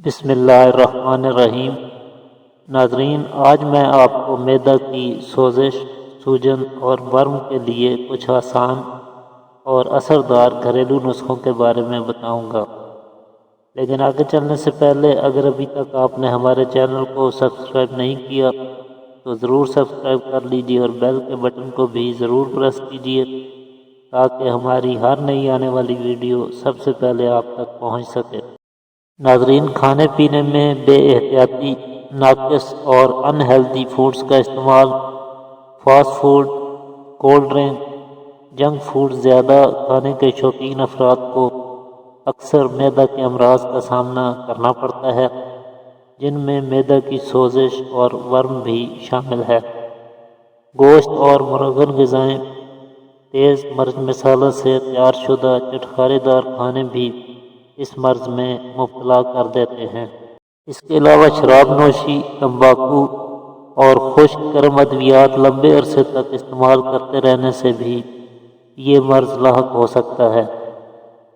بسم اللہ الرحمن الرحیم۔ ناظرین، آج میں آپ کو معدہ کی سوزش، سوجن اور ورم کے لیے کچھ آسان اور اثردار گھریلو نسخوں کے بارے میں بتاؤں گا۔ لیکن آگے چلنے سے پہلے اگر ابھی تک آپ نے ہمارے چینل کو سبسکرائب نہیں کیا تو ضرور سبسکرائب کر لیجیے اور بیل کے بٹن کو بھی ضرور پریس کیجیے تاکہ ہماری ہر نئی آنے والی ویڈیو سب سے پہلے آپ تک پہنچ سکے۔ ناظرین، کھانے پینے میں بے احتیاطی، ناقص اور ان ہیلدی فوڈز کا استعمال، fast food, cold drink, junk food زیادہ کھانے کے شوقین افراد کو اکثر معدہ کے امراض کا سامنا کرنا پڑتا ہے، جن میں معدہ کی سوزش اور ورم بھی شامل ہے۔ گوشت اور مرغن غذائیں، تیز مرچ مسالہ سے تیار شدہ چٹخارے دار کھانے بھی اس مرض میں مبتلا کر دیتے ہیں۔ اس کے علاوہ شراب نوشی، تمباکو اور خشک گرم ادویات لمبے عرصے تک استعمال کرتے رہنے سے بھی یہ مرض لاحق ہو سکتا ہے۔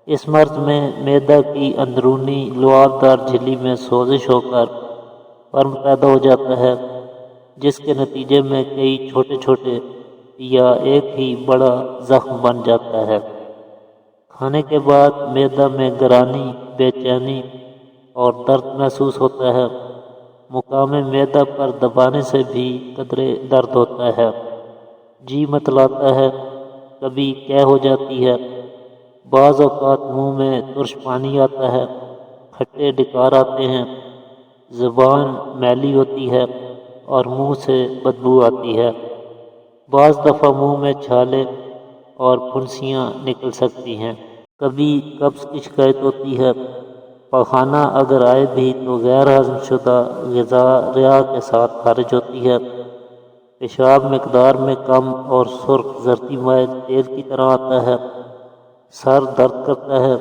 اس مرض میں معدہ کی اندرونی لعاب دار جھلی میں سوزش ہو کر ورم پیدا ہو جاتا ہے، جس کے نتیجے میں کئی چھوٹے چھوٹے یا ایک ہی بڑا زخم بن جاتا ہے۔ کھانے کے بعد معدہ میں گرانی، بے چینی اور درد محسوس ہوتا ہے۔ مقام معدہ پر دبانے سے بھی قدرے درد ہوتا ہے۔ جی متلاتا ہے، کبھی قے ہو جاتی ہے، بعض اوقات منہ میں ترش پانی آتا ہے، کھٹے ڈکار آتے ہیں، زبان میلی ہوتی ہے اور منہ سے بدبو آتی ہے۔ بعض دفعہ منہ میں چھالے اور پھنسیاں نکل سکتی ہیں۔ کبھی قبض کی شکایت ہوتی ہے۔ پخانہ اگر آئے بھی تو غیر ہضم شدہ غذا رئا کے ساتھ خارج ہوتی ہے۔ پیشاب مقدار میں کم اور سرخ زردی مائل تیل کی طرح آتا ہے۔ سر درد کرتا ہے۔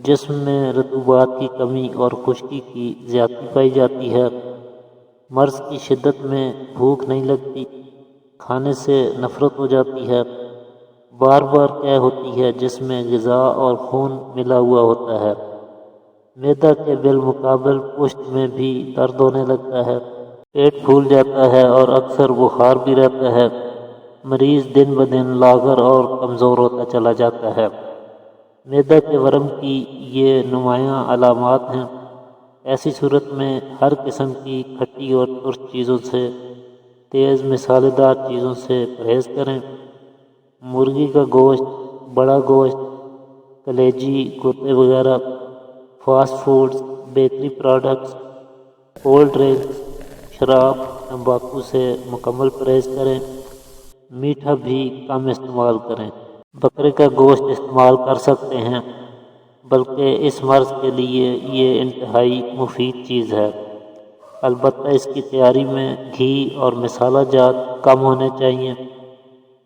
جسم میں رطوبات کی کمی اور خشکی کی زیادتی پائی جاتی ہے۔ مرض کی شدت میں بھوک نہیں لگتی، کھانے سے نفرت ہو جاتی ہے۔ بار بار قے ہوتی ہے جس میں غذا اور خون ملا ہوا ہوتا ہے۔ معدہ کے بالمقابل پشت میں بھی درد ہونے لگتا ہے۔ پیٹ پھول جاتا ہے اور اکثر بخار بھی رہتا ہے۔ مریض دن بدن لاغر اور کمزور ہوتا چلا جاتا ہے۔ معدہ کے ورم کی یہ نمایاں علامات ہیں۔ ایسی صورت میں ہر قسم کی کھٹی اور ترش چیزوں سے، تیز مسالے دار چیزوں سے پرہیز کریں۔ مرغی کا گوشت، بڑا گوشت، کلیجی، کتے وغیرہ، fast foods, bakery products, cold drinks, شراب، تمباکو سے مکمل پرہیز کریں۔ میٹھا بھی کم استعمال کریں۔ بکرے کا گوشت استعمال کر سکتے ہیں، بلکہ اس مرض کے لیے یہ انتہائی مفید چیز ہے۔ البتہ اس کی تیاری میں گھی اور مسالہ جات کم ہونے چاہیے۔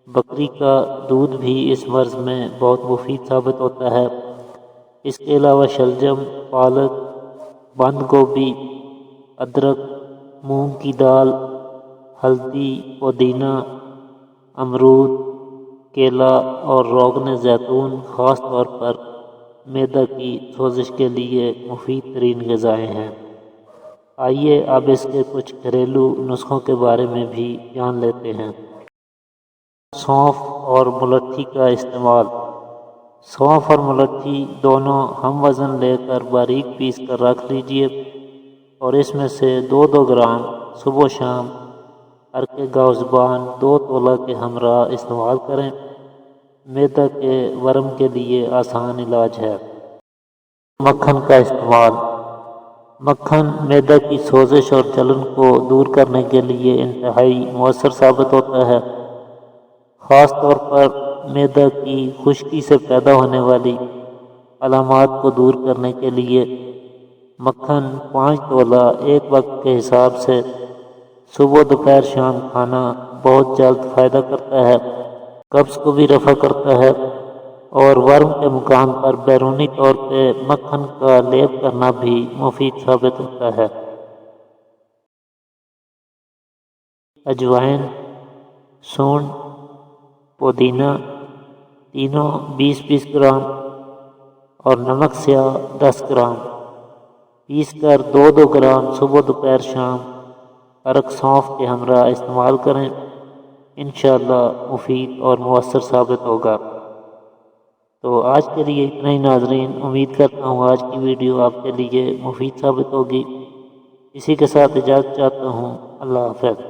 بکری کا دودھ بھی اس مرض میں بہت مفید ثابت ہوتا ہے۔ اس کے علاوہ شلجم، پالک، بند گوبھی، ادرک، مونگ کی دال، ہلدی، پودینہ، امرود، کیلا اور روغن زیتون خاص طور پر معدہ کی سوزش کے لیے مفید ترین غذائیں ہیں۔ آئیے اب اس کے کچھ گھریلو نسخوں کے بارے میں بھی جان لیتے ہیں۔ سونف اور ملٹھی کا استعمال۔ سونف اور ملٹھی دونوں ہم وزن لے کر باریک پیس کر رکھ لیجیے اور اس میں سے 2 گرام صبح و شام عرق گاؤ زبان 2 تولہ کے ہمراہ استعمال کریں۔ معدہ کے ورم کے لیے آسان علاج ہے۔ مکھن کا استعمال۔ مکھن معدہ کی سوزش اور جلن کو دور کرنے کے لیے انتہائی مؤثر ثابت ہوتا ہے۔ خاص طور پر معدہ کی خشکی سے پیدا ہونے والی علامات کو دور کرنے کے لیے مکھن 5 تولہ ایک وقت کے حساب سے صبح، دوپہر، شام کھانا بہت جلد فائدہ کرتا ہے، قبض کو بھی رفع کرتا ہے اور ورم کے مقام پر بیرونی طور پہ مکھن کا لیپ کرنا بھی مفید ثابت ہوتا ہے۔ اجوائن، سونڈ، پودینہ تینوں 20-20 گرام اور نمک سیاہ 10 گرام۔ پیس کر 2-2 گرام صبح دوپہر شام ارک سونف کے ہمراہ استعمال کریں، انشاءاللہ مفید اور مؤثر ثابت ہوگا۔ تو آج کے لیے اتنا ہی ناظرین، امید کرتا ہوں آج کی ویڈیو آپ کے لیے مفید ثابت ہوگی۔ اسی کے ساتھ اجازت چاہتا ہوں، اللہ حافظ۔